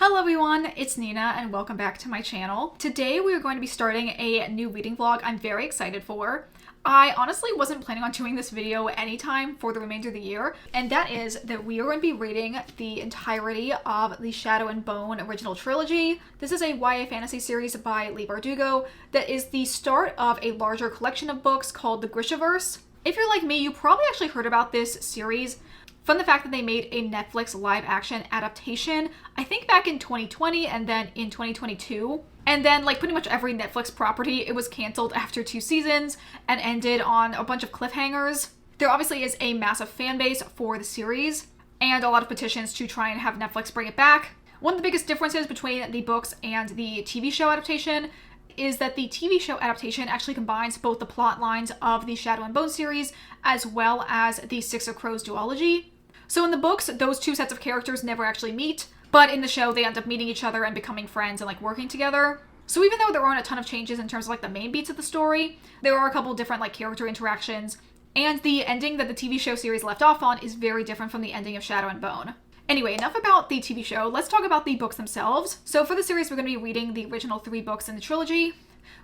Hello everyone, it's Nina and welcome back to my channel. Today we are going to be starting a new reading vlog I'm very excited for. I honestly wasn't planning on doing this video anytime for the remainder of the year, and that is that we are going to be reading the entirety of the Shadow and Bone original trilogy. This is a YA fantasy series by Leigh Bardugo that is the start of a larger collection of books called the Grishaverse. If you're like me, you probably actually heard about this series from the fact that they made a Netflix live action adaptation, I think back in 2020 and then in 2022. And then like pretty much every Netflix property, it was canceled after 2 seasons and ended on a bunch of cliffhangers. There obviously is a massive fan base for the series and a lot of petitions to try and have Netflix bring it back. One of the biggest differences between the books and the TV show adaptation is that the TV show adaptation actually combines both the plot lines of the Shadow and Bone series as well as the Six of Crows duology. So in the books, those two sets of characters never actually meet, but in the show, they end up meeting each other and becoming friends and like working together. So even though there aren't a ton of changes in terms of like the main beats of the story, there are a couple different like character interactions, and the ending that the TV show series left off on is very different from the ending of Shadow and Bone. Anyway, enough about the TV show. Let's talk about the books themselves. So for the series, we're going to be reading the original 3 books in the trilogy,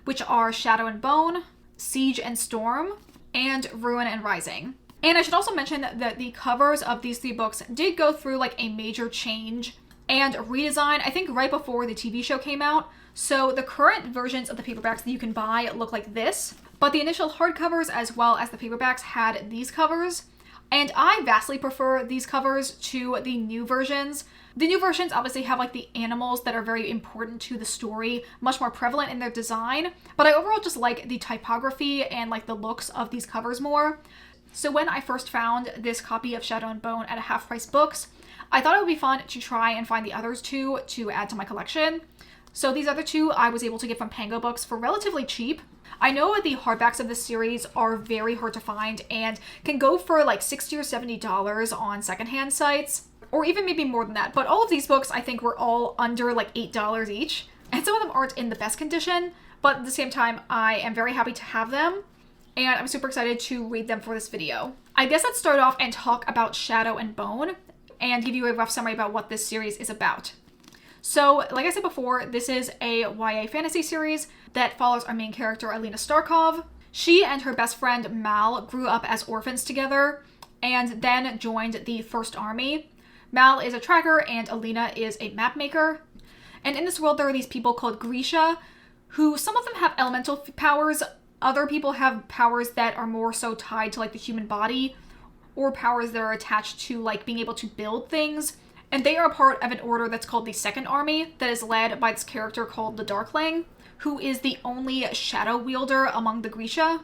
which are Shadow and Bone, Siege and Storm, and Ruin and Rising. And I should also mention that the covers of these 3 books did go through like a major change and redesign, I think right before the TV show came out. So the current versions of the paperbacks that you can buy look like this, but the initial hardcovers as well as the paperbacks had these covers. And I vastly prefer these covers to the new versions. The new versions obviously have like the animals that are very important to the story, much more prevalent in their design, but I overall just like the typography and like the looks of these covers more. So when I first found this copy of Shadow and Bone at a Half Price Books, I thought it would be fun to try and find the others 2 to add to my collection. So these other 2 I was able to get from Pango Books for relatively cheap. I know the hardbacks of this series are very hard to find and can go for like $60 or $70 on secondhand sites, or even maybe more than that. But all of these books I think were all under like $8 each, and some of them aren't in the best condition, but at the same time I am very happy to have them. And I'm super excited to read them for this video. I guess let's start off and talk about Shadow and Bone and give you a rough summary about what this series is about. So, like I said before, this is a YA fantasy series that follows our main character, Alina Starkov. She and her best friend, Mal, grew up as orphans together and then joined the First Army. Mal is a tracker and Alina is a map maker. And in this world, there are these people called Grisha, who some of them have elemental powers. Other people have powers that are more so tied to like the human body, or powers that are attached to like being able to build things. And they are a part of an order that's called the Second Army that is led by this character called the Darkling, who is the only shadow wielder among the Grisha.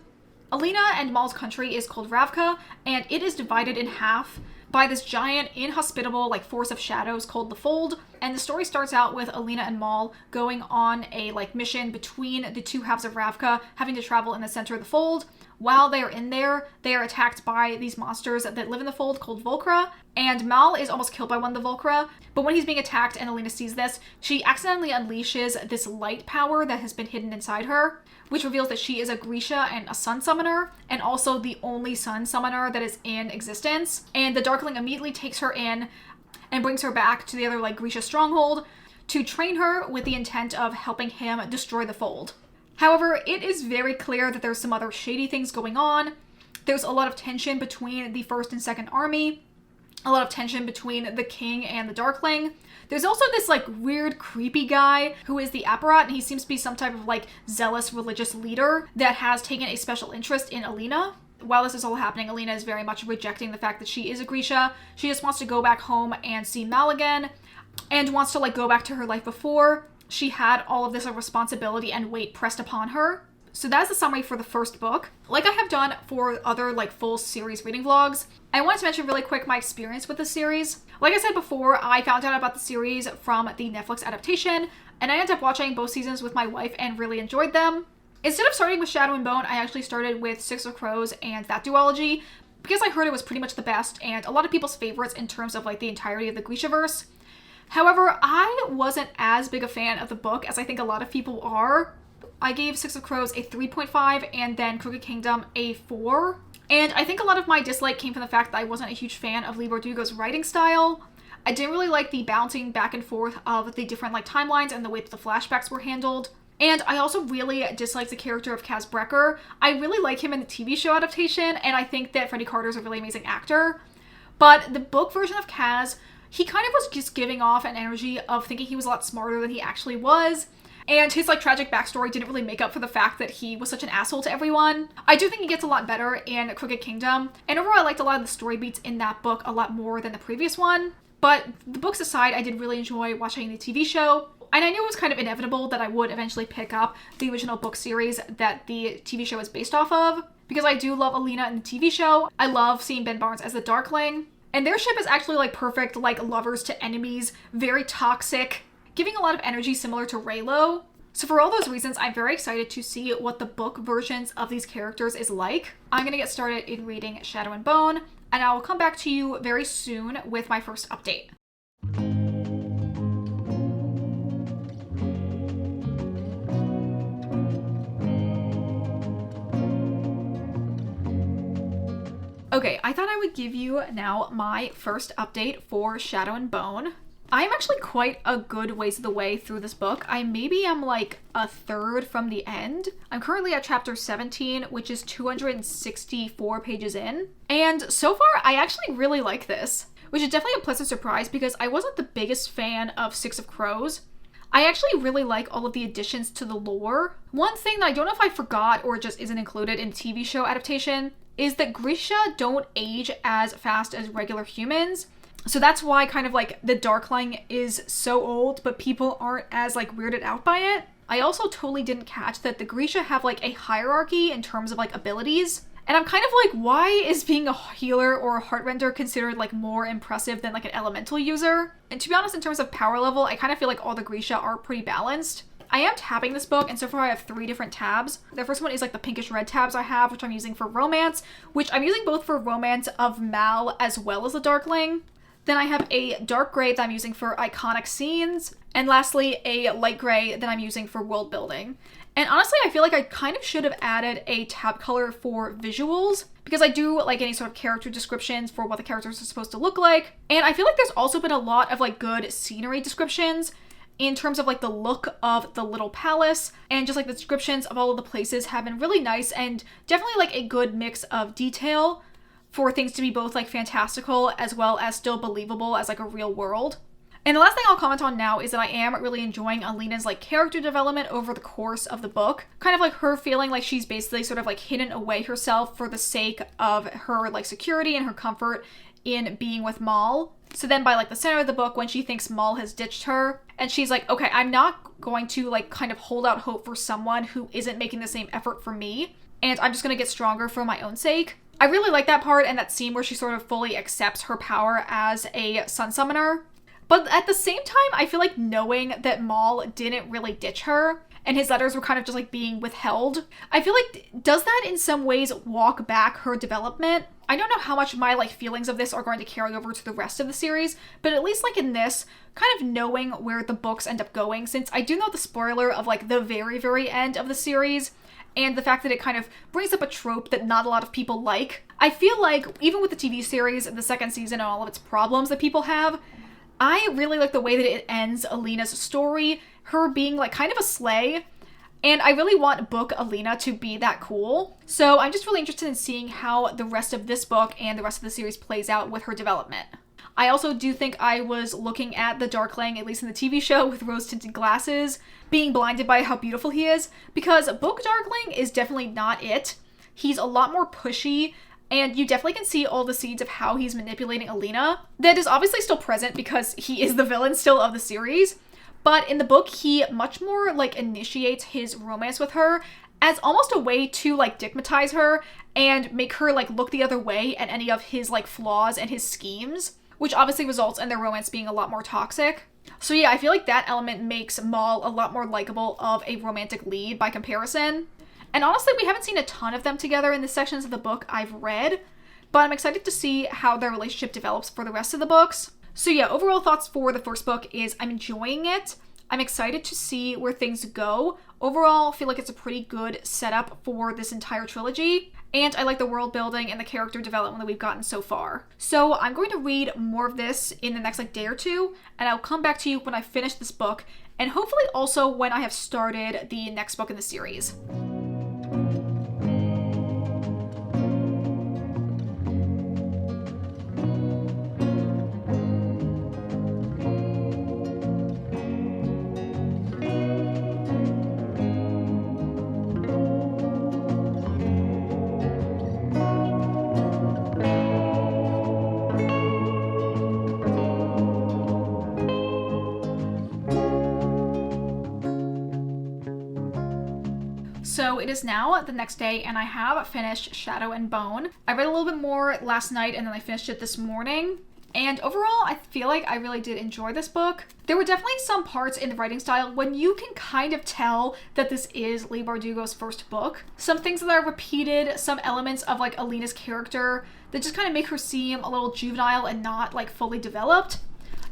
Alina and Mal's country is called Ravka, and it is divided in half by this giant, inhospitable like force of shadows called the Fold. And the story starts out with Alina and Mal going on a like mission between the 2 halves of Ravka, having to travel in the center of the Fold. While they are in there, they are attacked by these monsters that live in the Fold called Volcra, and Mal is almost killed by one of the Volcra. But when he's being attacked and Alina sees this, she accidentally unleashes this light power that has been hidden inside her, which reveals that she is a Grisha and a sun summoner, and also the only sun summoner that is in existence. And the Darkling immediately takes her in and brings her back to the other like Grisha stronghold to train her with the intent of helping him destroy the Fold. However, it is very clear that there's some other shady things going on. There's a lot of tension between the First and Second Army, a lot of tension between the King and the Darkling. There's also this like weird creepy guy who is the Apparat, and he seems to be some type of like zealous religious leader that has taken a special interest in Alina. While this is all happening, Alina is very much rejecting the fact that she is a Grisha. She just wants to go back home and see Mal again, and wants to like go back to her life before she had all of this responsibility and weight pressed upon her. So that's the summary for the first book. Like I have done for other like full series reading vlogs, I wanted to mention really quick my experience with the series. Like I said before, I found out about the series from the Netflix adaptation, and I ended up watching both seasons with my wife and really enjoyed them. Instead of starting with Shadow and Bone, I actually started with Six of Crows and that duology because I heard it was pretty much the best and a lot of people's favorites in terms of like the entirety of the Grishaverse. However, I wasn't as big a fan of the book as I think a lot of people are. I gave Six of Crows a 3.5 and then Crooked Kingdom a 4. And I think a lot of my dislike came from the fact that I wasn't a huge fan of Leigh Bardugo's writing style. I didn't really like the bouncing back and forth of the different like timelines and the way that the flashbacks were handled. And I also really dislike the character of Kaz Brekker. I really like him in the TV show adaptation, and I think that Freddie Carter's a really amazing actor. But the book version of Kaz, he kind of was just giving off an energy of thinking he was a lot smarter than he actually was. And his like tragic backstory didn't really make up for the fact that he was such an asshole to everyone. I do think he gets a lot better in Crooked Kingdom. And overall, I liked a lot of the story beats in that book a lot more than the previous one. But the books aside, I did really enjoy watching the TV show. And I knew it was kind of inevitable that I would eventually pick up the original book series that the TV show is based off of, because I do love Alina in the TV show. I love seeing Ben Barnes as the Darkling. And their ship is actually like perfect, like lovers to enemies, very toxic, giving a lot of energy similar to Reylo. So for all those reasons, I'm very excited to see what the book versions of these characters is like. I'm going to get started in reading Shadow and Bone, and I will come back to you very soon with my first update. Okay, I thought I would give you now my first update for Shadow and Bone. I'm actually quite a good ways of the way through this book. Maybe I'm like a third from the end. I'm currently at chapter 17, which is 264 pages in. And so far, I actually really like this, which is definitely a pleasant surprise because I wasn't the biggest fan of Six of Crows. I actually really like all of the additions to the lore. One thing that I don't know if I forgot or just isn't included in the TV show adaptation is that Grisha don't age as fast as regular humans. So that's why kind of like the Darkling is so old, but people aren't as like weirded out by it. I also totally didn't catch that the Grisha have like a hierarchy in terms of like abilities. And I'm kind of like, why is being a healer or a heartrender considered like more impressive than like an elemental user? And to be honest, in terms of power level, I kind of feel like all the Grisha are pretty balanced. I am tabbing this book, and so far I have 3 different tabs. The first one is like the pinkish red tabs I have, which I'm using for romance, which I'm using both for romance of Mal as well as the Darkling. Then I have a dark gray that I'm using for iconic scenes, and lastly a light gray that I'm using for world building. And honestly, I feel like I kind of should have added a tab color for visuals, because I do like any sort of character descriptions for what the characters are supposed to look like. And I feel like there's also been a lot of like good scenery descriptions in terms of like the look of the little palace, and just like the descriptions of all of the places have been really nice and definitely like a good mix of detail for things to be both like fantastical as well as still believable as like a real world. And the last thing I'll comment on now is that I am really enjoying Alina's like character development over the course of the book. Kind of like her feeling like she's basically sort of like hidden away herself for the sake of her like security and her comfort in being with Mal. So then by like the center of the book, when she thinks Mal has ditched her, and she's like, okay, I'm not going to like kind of hold out hope for someone who isn't making the same effort for me, and I'm just gonna get stronger for my own sake. I really like that part and that scene where she sort of fully accepts her power as a sun summoner. But at the same time, I feel like knowing that Mal didn't really ditch her and his letters were kind of just like being withheld, I feel like, does that in some ways walk back her development? I don't know how much my like feelings of this are going to carry over to the rest of the series, but at least like in this, kind of knowing where the books end up going, since I do know the spoiler of like the very, very end of the series, and the fact that it kind of brings up a trope that not a lot of people like. I feel like even with the TV series, the second season and all of its problems that people have, I really like the way that it ends Alina's story, her being like kind of a slay, and I really want book Alina to be that cool. So I'm just really interested in seeing how the rest of this book and the rest of the series plays out with her development. I also do think I was looking at the Darkling, at least in the TV show, with rose-tinted glasses, being blinded by how beautiful he is, because book Darkling is definitely not it. He's a lot more pushy, and you definitely can see all the seeds of how he's manipulating Alina. That is obviously still present because he is the villain still of the series, but in the book, he much more like initiates his romance with her as almost a way to like stigmatize her and make her like look the other way at any of his like flaws and his schemes, which obviously results in their romance being a lot more toxic. So yeah, I feel like that element makes Mal a lot more likable of a romantic lead by comparison. And honestly, we haven't seen a ton of them together in the sections of the book I've read, but I'm excited to see how their relationship develops for the rest of the books. So yeah, overall thoughts for the first book is I'm enjoying it. I'm excited to see where things go. Overall, I feel like it's a pretty good setup for this entire trilogy. and I like the world building and the character development that we've gotten so far. So I'm going to read more of this in the next day or two, and I'll come back to you when I finish this book, and hopefully also when I have started the next book in the series. So it is now the next day, and I have finished Shadow and Bone. I read a little bit more last night, and then I finished it this morning. And overall, I feel like I really did enjoy this book. There were definitely some parts in the writing style when you can kind of tell that this is Leigh Bardugo's first book. Some things that are repeated, some elements of like Alina's character that just kind of make her seem a little juvenile and not like fully developed.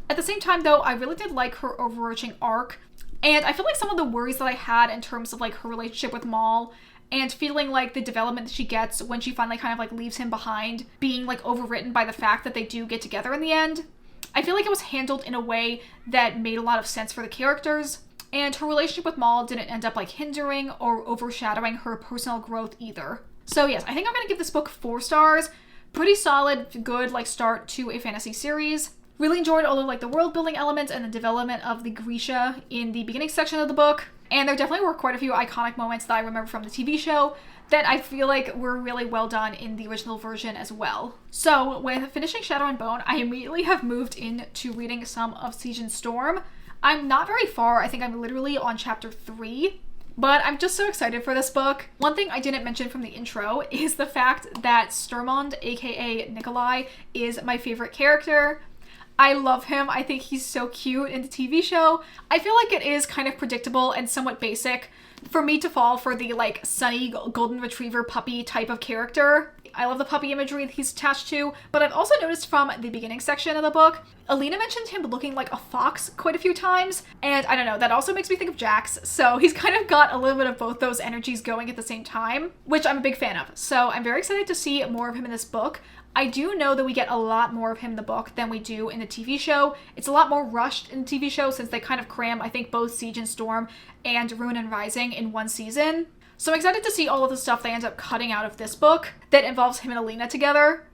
At the same time though, I really did like her overarching arc. And I feel like some of the worries that I had in terms of like her relationship with Maul and feeling like the development that she gets when she finally kind of like leaves him behind being like overwritten by the fact that they do get together in the end. I feel like it was handled in a way that made a lot of sense for the characters, and her relationship with Maul didn't end up like hindering or overshadowing her personal growth either. So yes, I think I'm gonna give this book 4 stars. Pretty solid, good like start to a fantasy series. Really enjoyed all of like the world building elements and the development of the Grisha in the beginning section of the book. And there definitely were quite a few iconic moments that I remember from the TV show that I feel like were really well done in the original version as well. So with finishing Shadow and Bone, I immediately have moved into reading some of Siege and Storm. I'm not very far. I think I'm literally on chapter 3. But I'm just so excited for this book. One thing I didn't mention from the intro is the fact that Stormund, aka Nikolai, is my favorite character. I love him. I think he's so cute in the TV show. I feel like it is kind of predictable and somewhat basic for me to fall for the like sunny golden retriever puppy type of character. I love the puppy imagery that he's attached to, but I've also noticed from the beginning section of the book, Alina mentioned him looking like a fox quite a few times, and I don't know, that also makes me think of Jax, so he's kind of got a little bit of both those energies going at the same time, which I'm a big fan of. So I'm very excited to see more of him in this book. I do know that we get a lot more of him in the book than we do in the TV show. It's a lot more rushed in the TV show since they kind of cram, I think, both Siege and Storm and Ruin and Rising in one season. So I'm excited to see all of the stuff they end up cutting out of this book that involves him and Alina together.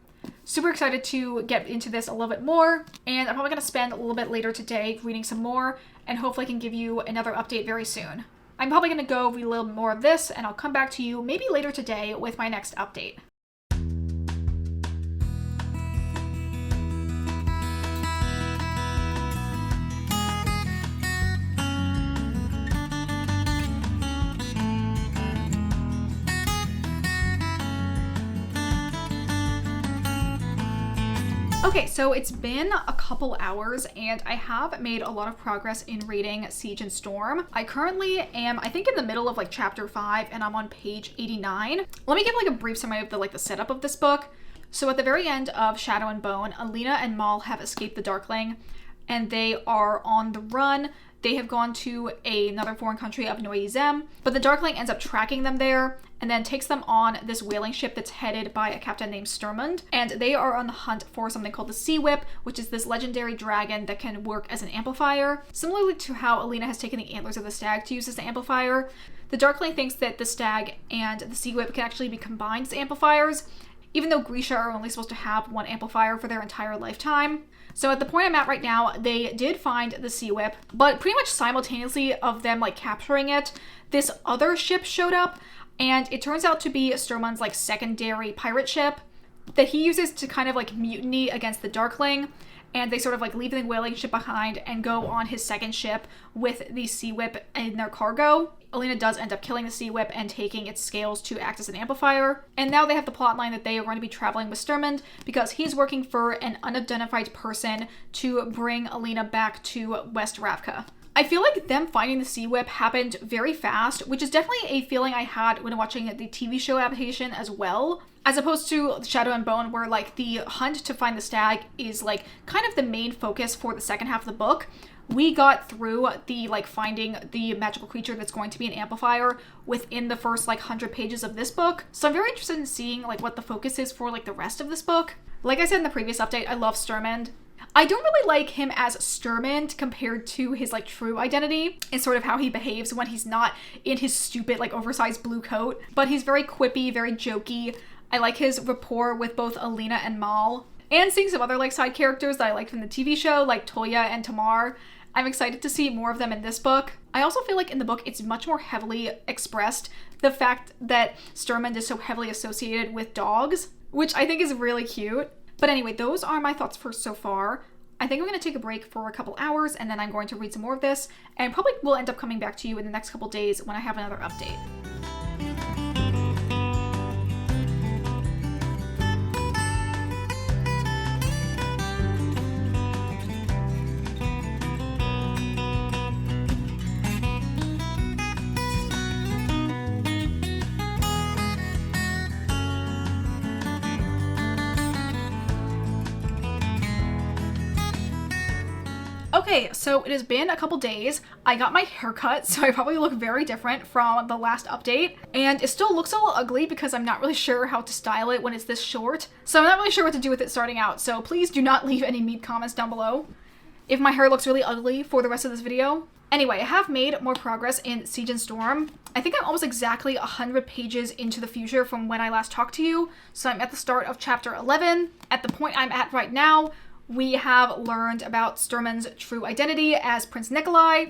Super excited to get into this a little bit more, and I'm probably going to spend a little bit later today reading some more, and hopefully I can give you another update very soon. I'm probably going to go read a little more of this, and I'll come back to you maybe later today with my next update. Okay, so it's been a couple hours and I have made a lot of progress in reading Siege and Storm. I currently am, I think, in the middle of like chapter 5 and I'm on page 89. Let me give like a brief summary of the setup of this book. So at the very end of Shadow and Bone, Alina and Maul have escaped the Darkling and they are on the run. They have gone to another foreign country of Noizem, but the Darkling ends up tracking them there and then takes them on this whaling ship that's headed by a captain named Stormund. And they are on the hunt for something called the Sea Whip, which is this legendary dragon that can work as an amplifier. Similarly to how Alina has taken the antlers of the stag to use as an amplifier, the Darkling thinks that the stag and the Sea Whip can actually be combined as amplifiers, even though Grisha are only supposed to have one amplifier for their entire lifetime. So at the point I'm at right now, they did find the Sea Whip, but pretty much simultaneously of them like capturing it, this other ship showed up, and it turns out to be Stormund's like secondary pirate ship that he uses to kind of like mutiny against the Darkling, and they sort of like leave the whaling ship behind and go on his second ship with the Sea Whip in their cargo. Alina does end up killing the Sea Whip and taking its scales to act as an amplifier. And now they have the plotline that they are going to be traveling with Stormund because he's working for an unidentified person to bring Alina back to West Ravka. I feel like them finding the Sea Whip happened very fast, which is definitely a feeling I had when watching the TV show adaptation as well, as opposed to Shadow and Bone, where like the hunt to find the stag is like kind of the main focus for the second half of the book. We got through the like finding the magical creature that's going to be an amplifier within the first like 100 pages of this book. So I'm very interested in seeing like what the focus is for like the rest of this book. Like I said in the previous update, I love Sturmund. I don't really like him as Sturmund compared to his like true identity and sort of how he behaves when he's not in his stupid like oversized blue coat. But he's very quippy, very jokey. I like his rapport with both Alina and Mal. And seeing some other like side characters that I liked from the TV show like Toya and Tamar. I'm excited to see more of them in this book. I also feel like in the book it's much more heavily expressed the fact that Sturmund is so heavily associated with dogs, which I think is really cute. But anyway, those are my thoughts for so far. I think I'm going to take a break for a couple hours and then I'm going to read some more of this and probably will end up coming back to you in the next couple days when I have another update. Okay, so it has been a couple days. I got my hair cut, so I probably look very different from the last update. And it still looks a little ugly because I'm not really sure how to style it when it's this short. So I'm not really sure what to do with it starting out. So please do not leave any mean comments down below if my hair looks really ugly for the rest of this video. Anyway, I have made more progress in Siege and Storm. I think I'm almost exactly 100 pages into the future from when I last talked to you. So I'm at the start of chapter 11. At the point I'm at right now, we have learned about Sturmund's true identity as Prince Nikolai.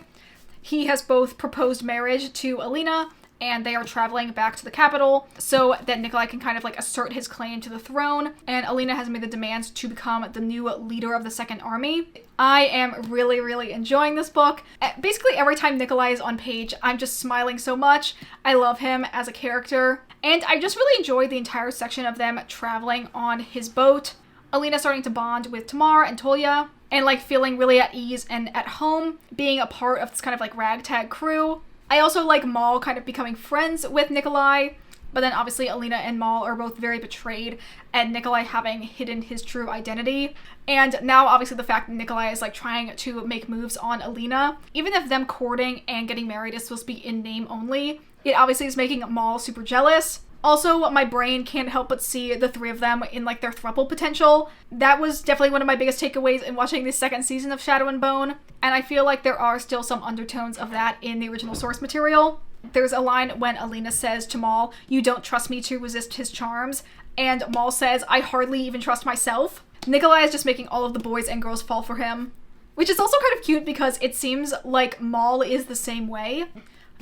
He has both proposed marriage to Alina, and they are traveling back to the capital so that Nikolai can kind of like assert his claim to the throne. And Alina has made the demands to become the new leader of the Second Army. I am really, really enjoying this book. Basically, every time Nikolai is on page, I'm just smiling so much. I love him as a character. And I just really enjoyed the entire section of them traveling on his boat. Alina starting to bond with Tamar and Toya and like feeling really at ease and at home, being a part of this kind of like ragtag crew. I also like Mal kind of becoming friends with Nikolai, but then obviously Alina and Mal are both very betrayed at Nikolai having hidden his true identity. And now obviously the fact that Nikolai is like trying to make moves on Alina, even if them courting and getting married is supposed to be in name only, it obviously is making Mal super jealous. Also, my brain can't help but see the three of them in like their throuple potential. That was definitely one of my biggest takeaways in watching the second season of Shadow and Bone, and I feel like there are still some undertones of that in the original source material. There's a line when Alina says to Mal, "You don't trust me to resist his charms," and Mal says, "I hardly even trust myself." Nikolai is just making all of the boys and girls fall for him, which is also kind of cute because it seems like Mal is the same way.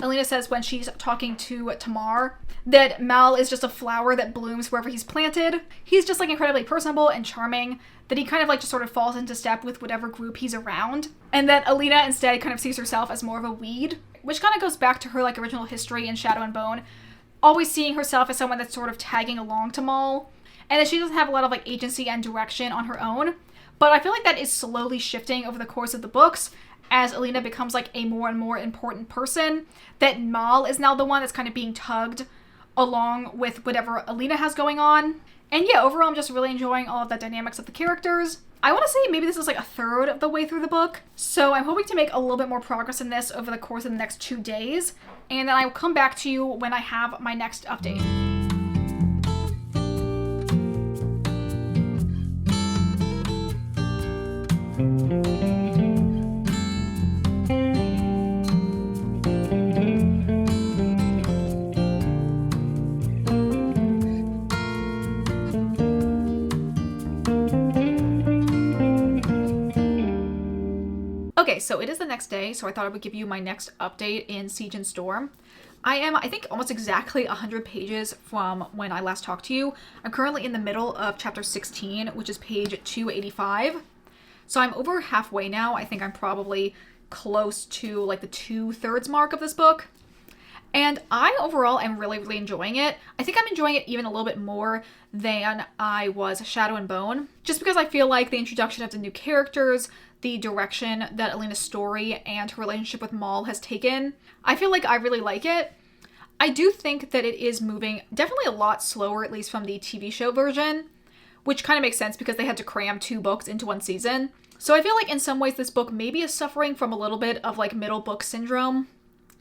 Alina says when she's talking to Tamar that Mal is just a flower that blooms wherever he's planted. He's just like incredibly personable and charming, that he kind of like just sort of falls into step with whatever group he's around, and that Alina instead kind of sees herself as more of a weed, which kind of goes back to her like original history in Shadow and Bone, always seeing herself as someone that's sort of tagging along to Mal, and that she doesn't have a lot of like agency and direction on her own. But I feel like that is slowly shifting over the course of the books as Alina becomes like a more and more important person, that Mal is now the one that's kind of being tugged along with whatever Alina has going on. And yeah, overall I'm just really enjoying all of the dynamics of the characters. I want to say maybe this is like a third of the way through the book, so I'm hoping to make a little bit more progress in this over the course of the next 2 days, and then I will come back to you when I have my next update. Okay, so it is the next day, so I thought I would give you my next update in Siege and Storm. I am, I think, almost exactly 100 pages from when I last talked to you. I'm currently in the middle of chapter 16, which is page 285. So I'm over halfway now. I think I'm probably close to like the 2/3 mark of this book. And I overall am really, really enjoying it. I think I'm enjoying it even a little bit more than I was Shadow and Bone, just because I feel like the introduction of the new characters, the direction that Alina's story and her relationship with Mal has taken, I feel like I really like it. I do think that it is moving definitely a lot slower, at least from the TV show version, which kind of makes sense because they had to cram 2 books into 1 season. So I feel like in some ways this book maybe is suffering from a little bit of like middle book syndrome,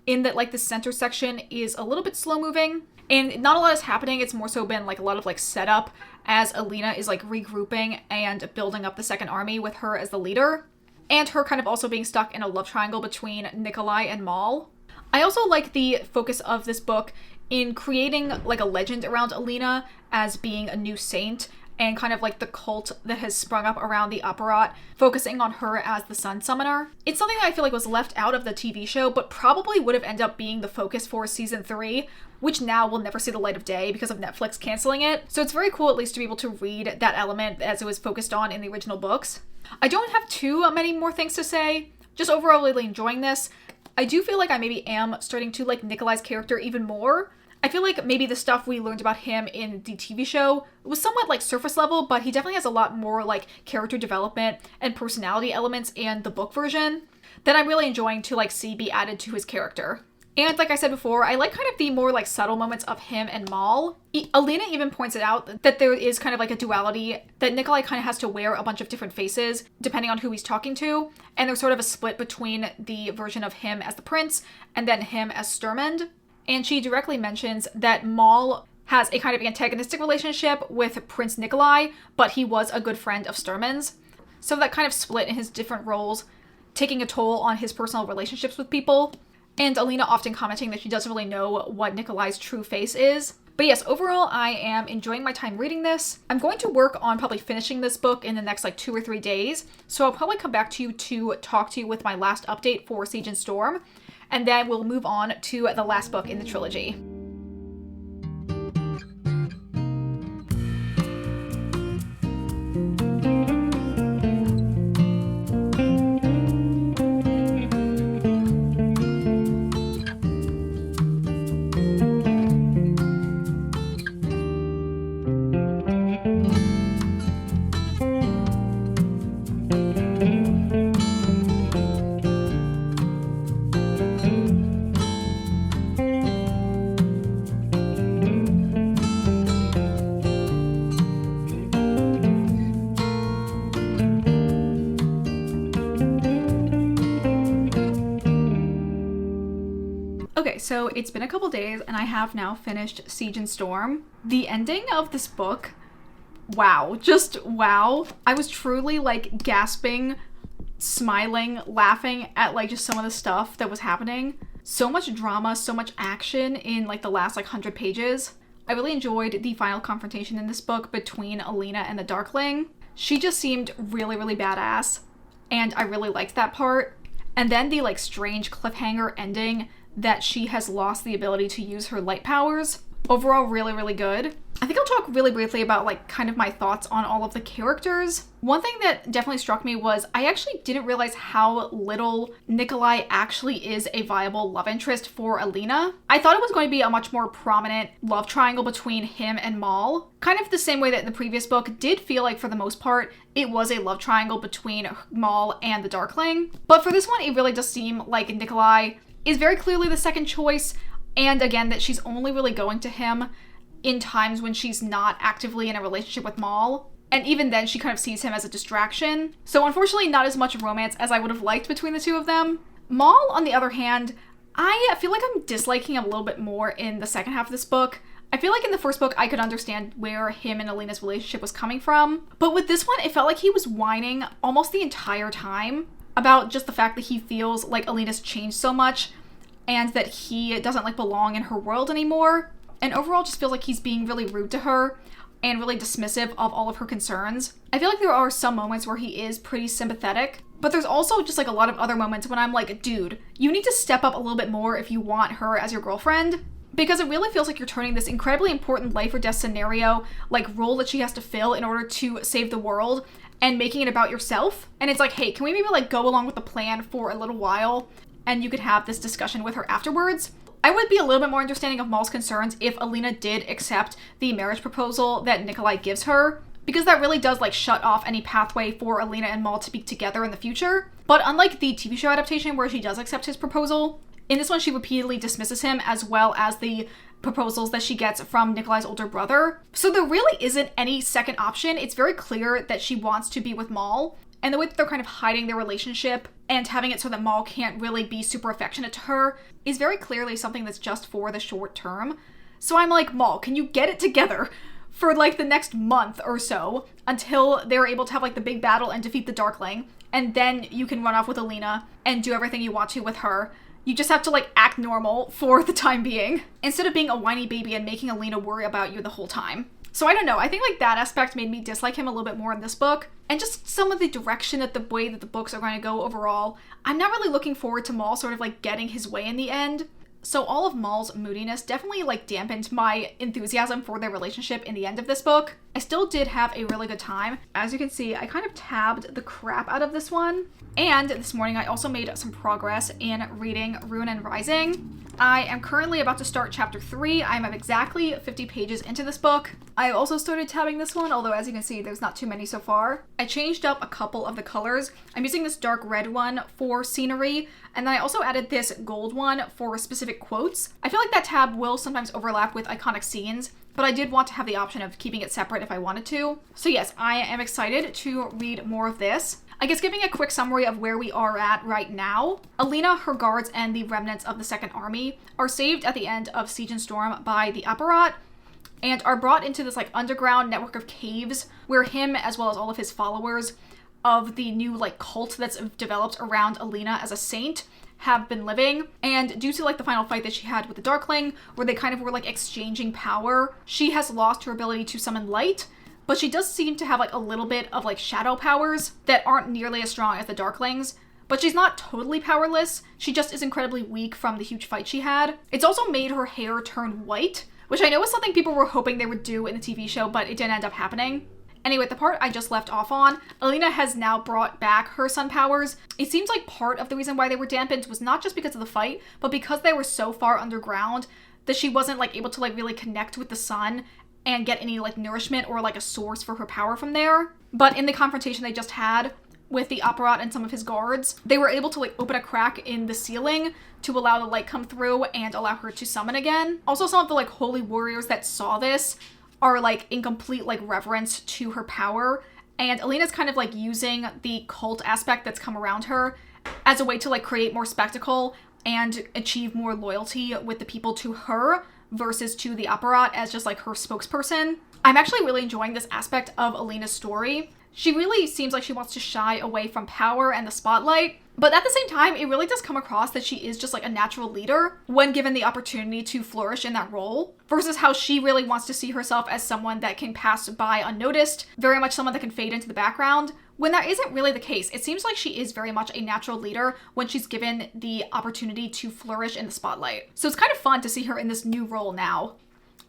in that like the center section is a little bit slow moving and not a lot is happening. It's more so been like a lot of like setup as Alina is like regrouping and building up the second army with her as the leader, and her kind of also being stuck in a love triangle between Nikolai and Mal. I also like the focus of this book in creating like a legend around Alina as being a new saint, and kind of like the cult that has sprung up around the Apparat, focusing on her as the Sun Summoner. It's something that I feel like was left out of the TV show, but probably would have ended up being the focus for season 3, which now will never see the light of day because of Netflix canceling it. So it's very cool at least to be able to read that element as it was focused on in the original books. I don't have too many more things to say, just overall really enjoying this. I do feel like I maybe am starting to like Nikolai's character even more. I feel like maybe the stuff we learned about him in the TV show was somewhat like surface level, but he definitely has a lot more like character development and personality elements in the book version that I'm really enjoying to like see be added to his character. And like I said before, I like kind of the more like subtle moments of him and Mal. Alina even points it out that there is kind of like a duality, that Nikolai kind of has to wear a bunch of different faces depending on who he's talking to. And there's sort of a split between the version of him as the prince and then him as Sturmund. And she directly mentions that Mal has a kind of antagonistic relationship with Prince Nikolai, but he was a good friend of Sturmund's. So that kind of split in his different roles, taking a toll on his personal relationships with people. And Alina often commenting that she doesn't really know what Nikolai's true face is. But yes, overall, I am enjoying my time reading this. I'm going to work on probably finishing this book in the next like 2 or 3 days. So I'll probably come back to you to talk to you with my last update for Siege and Storm. And then we'll move on to the last book in the trilogy. Okay, so it's been a couple days and I have now finished Siege and Storm. The ending of this book, wow, just wow. I was truly like gasping, smiling, laughing at like just some of the stuff that was happening. So much drama, so much action in like the last like 100 pages. I really enjoyed the final confrontation in this book between Alina and the Darkling. She just seemed really, really badass, and I really liked that part. And then the like strange cliffhanger ending that she has lost the ability to use her light powers. Overall, really, really good. I think I'll talk really briefly about like kind of my thoughts on all of the characters. One thing that definitely struck me was I actually didn't realize how little Nikolai actually is a viable love interest for Alina. I thought it was going to be a much more prominent love triangle between him and Mal. Kind of the same way that in the previous book did feel like for the most part it was a love triangle between Mal and the Darkling. But for this one, it really does seem like Nikolai is very clearly the second choice, and again that she's only really going to him in times when she's not actively in a relationship with Mal, and even then she kind of sees him as a distraction. So unfortunately not as much romance as I would have liked between the two of them. Mal, on the other hand, I feel like I'm disliking him a little bit more in the second half of this book. I feel like in the first book I could understand where him and Alina's relationship was coming from, but with this one it felt like he was whining almost the entire time about just the fact that he feels like Alina's changed so much and that he doesn't like belong in her world anymore, and overall just feels like he's being really rude to her and really dismissive of all of her concerns. I feel like there are some moments where he is pretty sympathetic, but there's also just like a lot of other moments when I'm like, dude, you need to step up a little bit more if you want her as your girlfriend, because it really feels like you're turning this incredibly important life or death scenario like role that she has to fill in order to save the world and making it about yourself. And it's like, hey, can we maybe like go along with the plan for a little while and you could have this discussion with her afterwards? I would be a little bit more understanding of Mal's concerns if Alina did accept the marriage proposal that Nikolai gives her, because that really does like shut off any pathway for Alina and Mal to be together in the future. But unlike the TV show adaptation where she does accept his proposal, in this one she repeatedly dismisses him, as well as the proposals that she gets from Nikolai's older brother. So there really isn't any second option. It's very clear that she wants to be with Mal, And the way that they're kind of hiding their relationship and having it so that Maul can't really be super affectionate to her is very clearly something that's just for the short term. So I'm like, Maul, can you get it together for like the next month or so until they're able to have like the big battle and defeat the Darkling, and then you can run off with Alina and do everything you want to with her. You just have to like act normal for the time being, instead of being a whiny baby and making Alina worry about you the whole time. So I don't know, I think like that aspect made me dislike him a little bit more in this book, and just some of the direction that the way that the books are going to go overall. I'm not really looking forward to Maul sort of like getting his way in the end. So all of Maul's moodiness definitely like dampened my enthusiasm for their relationship in the end of this book. I still did have a really good time. As you can see, I kind of tabbed the crap out of this one. And this morning I also made some progress in reading Ruin and Rising. I am currently about to start chapter 3. I'm at exactly 50 pages into this book. I also started tabbing this one, although as you can see, there's not too many so far. I changed up a couple of the colors. I'm using this dark red one for scenery, and then I also added this gold one for specific quotes. I feel like that tab will sometimes overlap with iconic scenes, but I did want to have the option of keeping it separate if I wanted to. So yes, I am excited to read more of this. I guess giving a quick summary of where we are at right now. Alina, her guards, and the remnants of the Second Army are saved at the end of Siege and Storm by the Apparat, and are brought into this like underground network of caves where him, as well as all of his followers of the new like cult that's developed around Alina as a saint, have been living. And due to like the final fight that she had with the Darkling, where they kind of were like exchanging power, she has lost her ability to summon light, but she does seem to have like a little bit of like shadow powers that aren't nearly as strong as the Darklings. But she's not totally powerless, she just is incredibly weak from the huge fight she had. It's also made her hair turn white, which I know is something people were hoping they would do in the TV show, but it didn't end up happening. Anyway, the part I just left off on, Alina has now brought back her sun powers. It seems like part of the reason why they were dampened was not just because of the fight, but because they were so far underground that she wasn't like able to like really connect with the sun and get any like nourishment or like a source for her power from there. But in the confrontation they just had with the Apparat and some of his guards, they were able to like open a crack in the ceiling to allow the light come through and allow her to summon again. Also, some of the like holy warriors that saw this are like in complete like reverence to her power, and Alina's kind of like using the cult aspect that's come around her as a way to like create more spectacle and achieve more loyalty with the people to her versus to the Apparat as just like her spokesperson. I'm actually really enjoying this aspect of Alina's story. She really seems like she wants to shy away from power and the spotlight, but at the same time, it really does come across that she is just like a natural leader when given the opportunity to flourish in that role, versus how she really wants to see herself as someone that can pass by unnoticed, very much someone that can fade into the background, when that isn't really the case. It seems like she is very much a natural leader when she's given the opportunity to flourish in the spotlight. So it's kind of fun to see her in this new role now.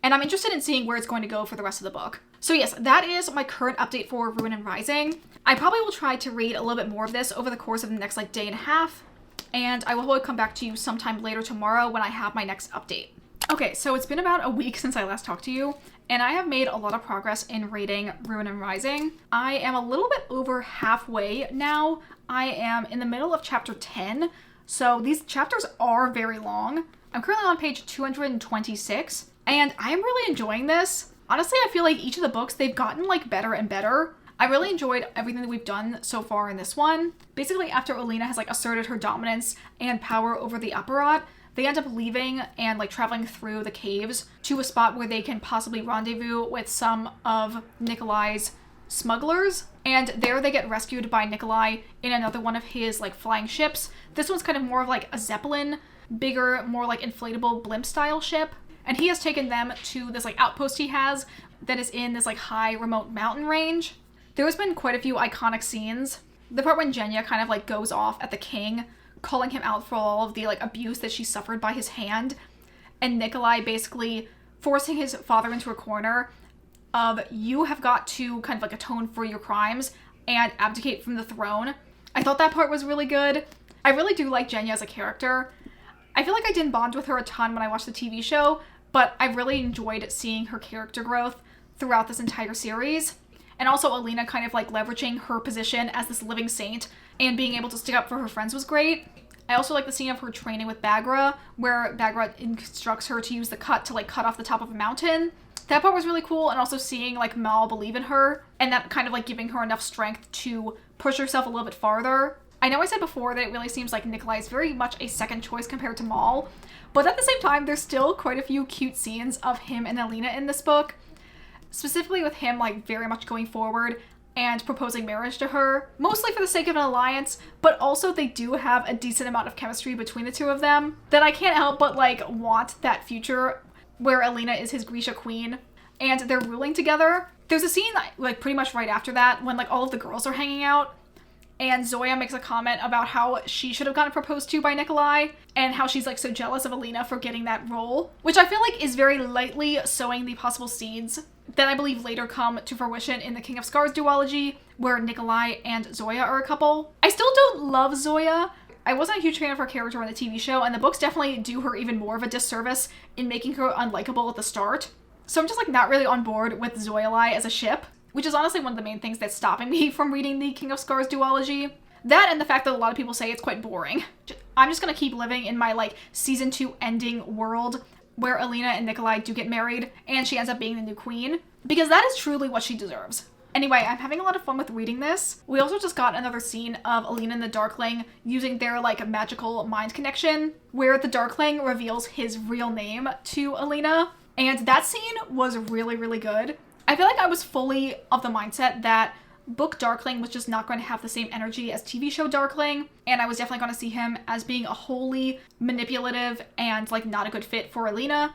And I'm interested in seeing where it's going to go for the rest of the book. So yes, that is my current update for Ruin and Rising. I probably will try to read a little bit more of this over the course of the next like day and a half, and I will probably come back to you sometime later tomorrow when I have my next update. Okay, so it's been about a week since I last talked to you, and I have made a lot of progress in reading Ruin and Rising. I am a little bit over halfway now. I am in the middle of chapter 10, so these chapters are very long. I'm currently on page 226, and I am really enjoying this. Honestly, I feel like each of the books, they've gotten like better and better. I really enjoyed everything that we've done so far in this one. Basically, after Alina has like asserted her dominance and power over the Apparat, they end up leaving and like traveling through the caves to a spot where they can possibly rendezvous with some of Nikolai's smugglers. And there they get rescued by Nikolai in another one of his like flying ships. This one's kind of more of like a Zeppelin, bigger, more like inflatable blimp style ship. And he has taken them to this like outpost he has that is in this like high remote mountain range. There's been quite a few iconic scenes. The part when Genya kind of like goes off at the king, calling him out for all of the like abuse that she suffered by his hand, and Nikolai basically forcing his father into a corner of, you have got to kind of like atone for your crimes and abdicate from the throne. I thought that part was really good. I really do like Genya as a character. I feel like I didn't bond with her a ton when I watched the TV show, but I really enjoyed seeing her character growth throughout this entire series. And also Alina kind of like leveraging her position as this living saint and being able to stick up for her friends was great. I also like the scene of her training with Baghra, where Baghra instructs her to use the cut to like cut off the top of a mountain. That part was really cool, and also seeing like Maul believe in her and that kind of like giving her enough strength to push herself a little bit farther. I know I said before that it really seems like Nikolai is very much a second choice compared to Mal, but at the same time, there's still quite a few cute scenes of him and Alina in this book, specifically with him like very much going forward and proposing marriage to her, mostly for the sake of an alliance, but also they do have a decent amount of chemistry between the two of them that I can't help but like want that future where Alina is his Grisha queen and they're ruling together. There's a scene like pretty much right after that when like all of the girls are hanging out and Zoya makes a comment about how she should have gotten proposed to by Nikolai and how she's like so jealous of Alina for getting that role, which I feel like is very lightly sowing the possible seeds that I believe later come to fruition in the King of Scars duology, where Nikolai and Zoya are a couple. I still don't love Zoya. I wasn't a huge fan of her character on the TV show, and the books definitely do her even more of a disservice in making her unlikable at the start. So I'm just like not really on board with Zoya as a ship, which is honestly one of the main things that's stopping me from reading the King of Scars duology. That and the fact that a lot of people say it's quite boring. I'm just gonna keep living in my like season 2 ending world where Alina and Nikolai do get married and she ends up being the new queen, because that is truly what she deserves. Anyway, I'm having a lot of fun with reading this. We also just got another scene of Alina and the Darkling using their like magical mind connection, where the Darkling reveals his real name to Alina, and that scene was really, really good. I feel like I was fully of the mindset that book Darkling was just not going to have the same energy as TV show Darkling, and I was definitely going to see him as being a wholly manipulative and like not a good fit for Alina.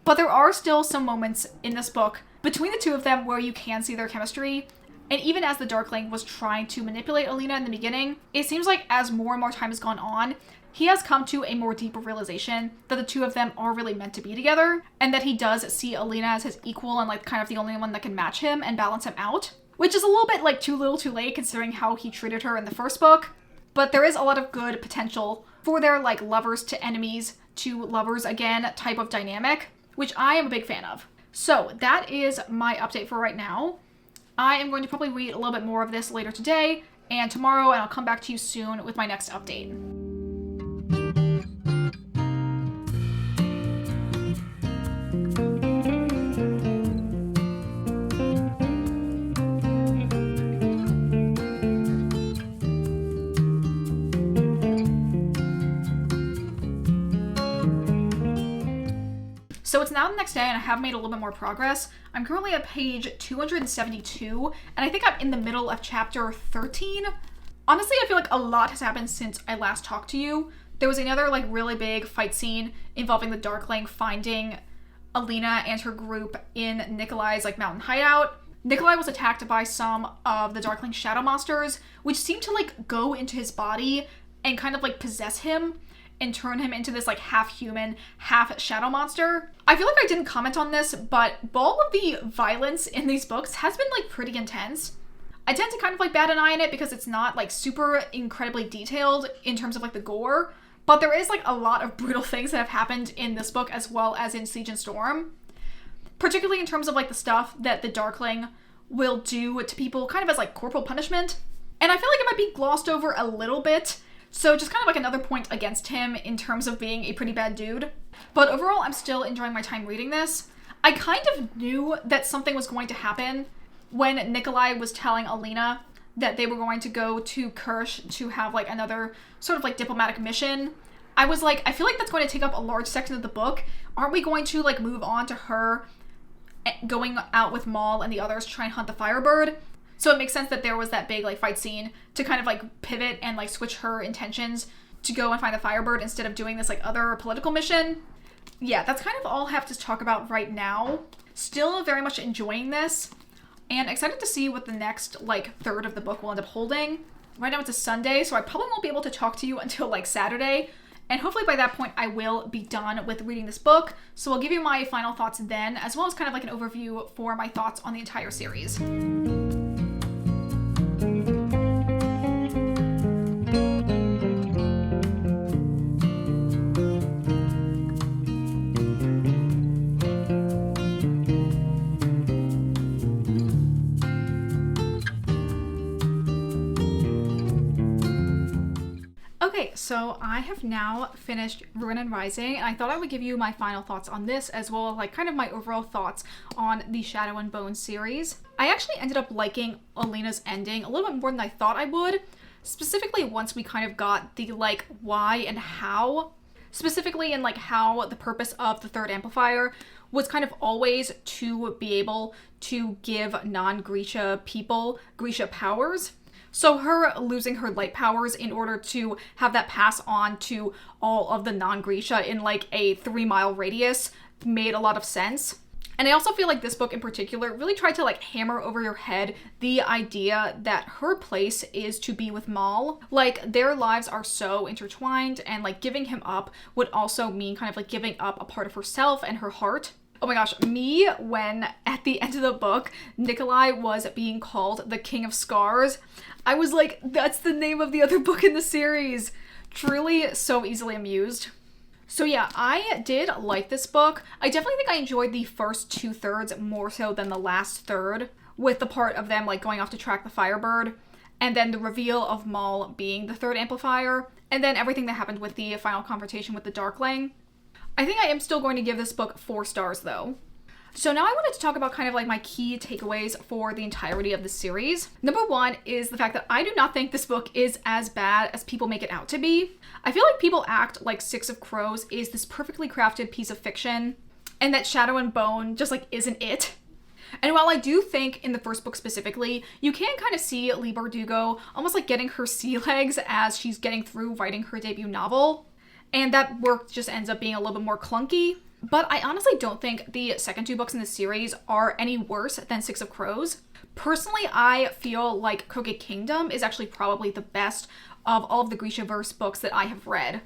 But there are still some moments in this book between the two of them where you can see their chemistry, and even as the Darkling was trying to manipulate Alina in the beginning, it seems like as more and more time has gone on, he has come to a more deeper realization that the two of them are really meant to be together, and that he does see Alina as his equal and like kind of the only one that can match him and balance him out. Which is a little bit like too little too late considering how he treated her in the first book. But there is a lot of good potential for their like lovers to enemies to lovers again type of dynamic, which I am a big fan of. So that is my update for right now. I am going to probably read a little bit more of this later today and tomorrow, and I'll come back to you soon with my next update. So it's now the next day and I have made a little bit more progress. I'm currently at page 272 and I think I'm in the middle of chapter 13. Honestly, I feel like a lot has happened since I last talked to you. There was another like really big fight scene involving the Darkling finding Alina and her group in Nikolai's like mountain hideout. Nikolai was attacked by some of the Darkling shadow monsters, which seemed to like go into his body and kind of like possess him and turn him into this like half human, half shadow monster. I feel like I didn't comment on this, but all of the violence in these books has been like pretty intense. I tend to kind of like bat an eye on it because it's not like super incredibly detailed in terms of like the gore, but there is like a lot of brutal things that have happened in this book as well as in Siege and Storm. Particularly in terms of like the stuff that the Darkling will do to people kind of as like corporal punishment. And I feel like it might be glossed over a little bit. So just kind of like another point against him in terms of being a pretty bad dude. But overall, I'm still enjoying my time reading this. I kind of knew that something was going to happen when Nikolai was telling Alina that they were going to go to Kirsch to have like another sort of like diplomatic mission. I was like, I feel like that's going to take up a large section of the book. Aren't we going to like move on to her going out with Mal and the others to try and hunt the Firebird? So it makes sense that there was that big like fight scene to kind of like pivot and like switch her intentions to go and find the Firebird instead of doing this like other political mission. Yeah, that's kind of all I have to talk about right now. Still very much enjoying this and excited to see what the next like third of the book will end up holding. Right now it's a Sunday, so I probably won't be able to talk to you until like Saturday. And hopefully by that point I will be done with reading this book. So I'll give you my final thoughts then, as well as kind of like an overview for my thoughts on the entire series. Okay, so I have now finished Ruin and Rising, and I thought I would give you my final thoughts on this, as well as like kind of my overall thoughts on the Shadow and Bone series. I actually ended up liking Alina's ending a little bit more than I thought I would, specifically once we kind of got the like why and how, specifically in like how the purpose of the third amplifier was kind of always to be able to give non-Grisha people Grisha powers. So her losing her light powers in order to have that pass on to all of the non-Grisha in like a 3-mile radius made a lot of sense. And I also feel like this book in particular really tried to like hammer over your head the idea that her place is to be with Mal. Like their lives are so intertwined, and like giving him up would also mean kind of like giving up a part of herself and her heart. Oh my gosh, me when at the end of the book, Nikolai was being called the King of Scars, I was like, that's the name of the other book in the series. Truly so easily amused. So yeah, I did like this book. I definitely think I enjoyed the first 2/3 more so than the last third, with the part of them like going off to track the Firebird, and then the reveal of Mal being the third amplifier, and then everything that happened with the final confrontation with the Darkling. I think I am still going to give this book 4 stars though. So now I wanted to talk about kind of like my key takeaways for the entirety of the series. Number 1 is the fact that I do not think this book is as bad as people make it out to be. I feel like people act like Six of Crows is this perfectly crafted piece of fiction, and that Shadow and Bone just like isn't it. And while I do think in the first book specifically, you can kind of see Leigh Bardugo almost like getting her sea legs as she's getting through writing her debut novel, and that work just ends up being a little bit more clunky. But I honestly don't think the second 2 books in the series are any worse than Six of Crows. Personally, I feel like Crooked Kingdom is actually probably the best of all of the Grishaverse books that I have read.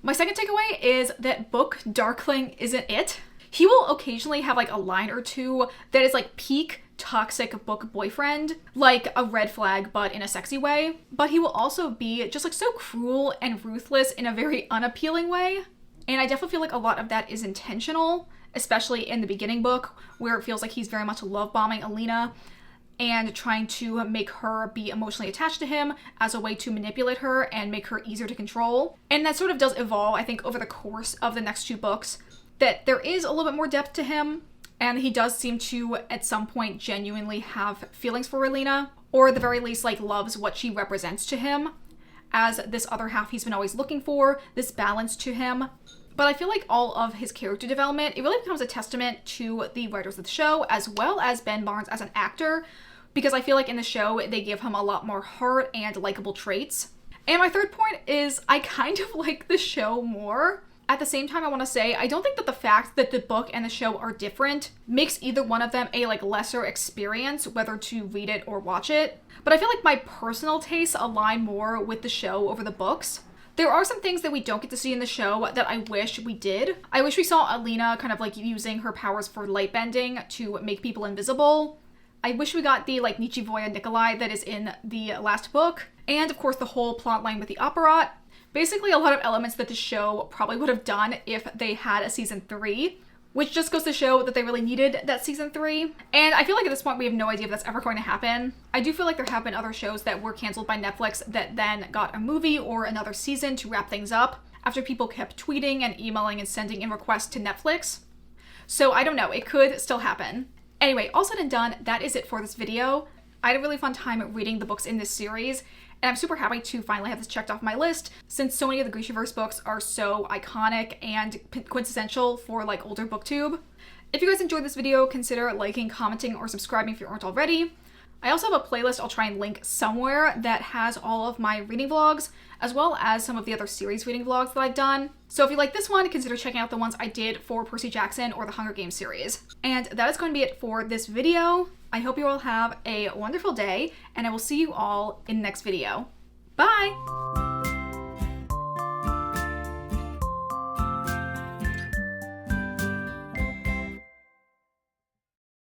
My second takeaway is that book Darkling isn't it. He will occasionally have like a line or two that is like peak toxic book boyfriend, like a red flag but in a sexy way. But he will also be just like so cruel and ruthless in a very unappealing way. And I definitely feel like a lot of that is intentional, especially in the beginning book, where it feels like he's very much love bombing Alina and trying to make her be emotionally attached to him as a way to manipulate her and make her easier to control. And that sort of does evolve, I think, over the course of the next 2 books, that there is a little bit more depth to him, and he does seem to, at some point, genuinely have feelings for Alina, or at the very least, like, loves what she represents to him as this other half he's been always looking for, this balance to him. But I feel like all of his character development, it really becomes a testament to the writers of the show, as well as Ben Barnes as an actor, because I feel like in the show, they give him a lot more heart and likable traits. And my third point is I kind of like the show more. At the same time, I want to say, I don't think that the fact that the book and the show are different makes either one of them a like lesser experience, whether to read it or watch it. But I feel like my personal tastes align more with the show over the books. There are some things that we don't get to see in the show that I wish we did. I wish we saw Alina kind of like using her powers for light bending to make people invisible. I wish we got the like Nichivoya Nikolai that is in the last book. And of course the whole plotline with the Apparat. Basically a lot of elements that the show probably would have done if they had a season 3. Which just goes to show that they really needed that season 3. And I feel like at this point we have no idea if that's ever going to happen. I do feel like there have been other shows that were canceled by Netflix that then got a movie or another season to wrap things up after people kept tweeting and emailing and sending in requests to Netflix. So I don't know, it could still happen. Anyway, all said and done, that is it for this video. I had a really fun time reading the books in this series, and I'm super happy to finally have this checked off my list, since so many of the Grishaverse books are so iconic and quintessential for like older booktube. If you guys enjoyed this video, consider liking, commenting, or subscribing if you aren't already. I also have a playlist I'll try and link somewhere that has all of my reading vlogs, as well as some of the other series reading vlogs that I've done. So if you like this one, consider checking out the ones I did for Percy Jackson or the Hunger Games series. And that is going to be it for this video. I hope you all have a wonderful day, and I will see you all in the next video. Bye!